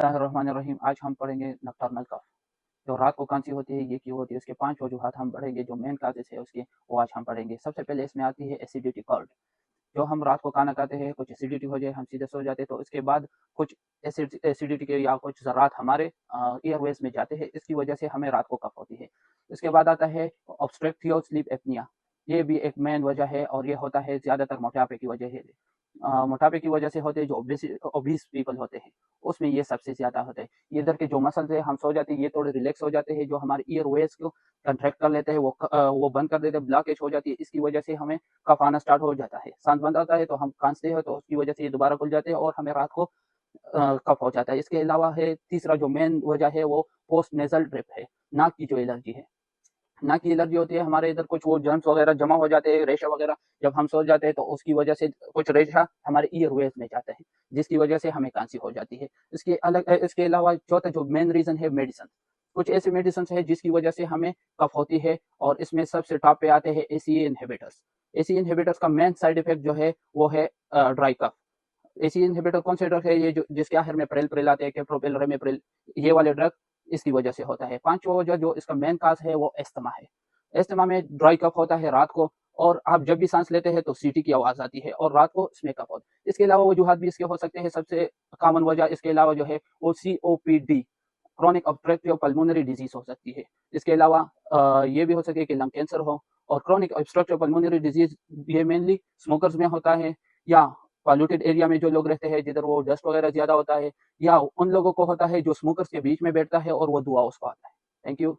बिस्मिल्लाहिर्रहमानिर्रहीम। आज हम पढ़ेंगे नॉकटर्नल कफ। जो रात को खांसी होती है, ये क्यों होती है, उसके 5 वजूहात हम पढ़ेंगे। जो मेन काजेस है उसके, वो आज हम पढ़ेंगे। सबसे पहले इसमें आती है एसिडिटी कॉल्ड। जो हम रात को खाना खाते हैं, कुछ एसिडिटी हो जाए, हम सीधे सो जाते हैं, तो इसके बाद कुछ एसिडिटी के या कुछ ज़रात हमारे एयरवेज में जाते हैं, इसकी वजह से हमें रात को कफ होती है। इसके बाद आता है ऑब्स्ट्रक्टिव स्लीप एपनिया। ये भी एक मेन वजह है और ये होता है ज़्यादातर मोटापे की वजह है। मोटापे की वजह से होते हैं, जो ओबीस पीपल होते हैं उसमें ये सबसे ज़्यादा होता है। ये इधर के जो मसल्स है, हम सो जाते हैं, ये थोड़े रिलैक्स हो जाते हैं, जो हमारे ईयरवेज को कंट्रैक्ट कर लेते हैं, वो बंद कर देते हैं, ब्लॉकेज हो जाती है। इसकी वजह से हमें कफ आना स्टार्ट हो जाता है। सांस बंद आता है तो हम खांसते हैं, तो उसकी वजह से ये दोबारा खुल जाते हैं और हमें रात को कफ हो जाता है। इसके अलावा है तीसरा जो मेन वजह है, वो पोस्ट नेजल ड्रिप है, नाक की जो एलर्जी है। नाक की एलर्जी होती है, हमारे इधर कुछ वो जर्म्स वगैरह जमा हो जाते हैं, रेशा वगैरह, जब हम सो जाते हैं तो उसकी वजह से कुछ रेशा हमारे ईयरवेज में जाता है, जिसकी वजह से हमें खांसी हो जाती है। इसके अलावा चौथा जो मेन रीजन है, मेडिसिन। कुछ ऐसे मेडिसिन है जिसकी वजह से हमें कफ होती है, और इसमें सबसे टॉप पे आते हैं एसीए इनहिबिटर्स। एसीए इनहिबिटर्स का मेन साइड इफेक्ट जो है वो है ड्राई कफ। एसीए इनहिबिटर कौन से ड्रग है, ये जो जिसके आखिर में प्रेल प्रेल आते हैं, कैप्रोपेल, रेमेप्रेल, ये वाले ड्रग इसकी वजह से होता है। पांचवा वजह जो इसका मेन काज है, वो एस्थमा है। एस्थमा में ड्राई कफ होता है रात को, और आप जब भी सांस लेते हैं तो सीटी की आवाज आती है, और रात को इसमें कफ होता है। इसके अलावा वजूहात भी इसके हो सकते हैं। सबसे कॉमन वजह इसके अलावा जो है वो COPD, chronic obstructive pulmonary disease हो सकती है। इसके अलावा ये भी हो सके कि लंग कैंसर हो। और क्रॉनिक ऑब्स्ट्रक्टिव पल्मोनरी डिजीज ये मेनली स्मोकर्स में होता है, या पॉल्यूटेड एरिया में जो लोग रहते हैं, जिधर वो डस्ट वगैरह ज्यादा होता है, या उन लोगों को होता है जो स्मोकर्स के बीच में बैठता है और वो धुआं उसको आता है। Thank you.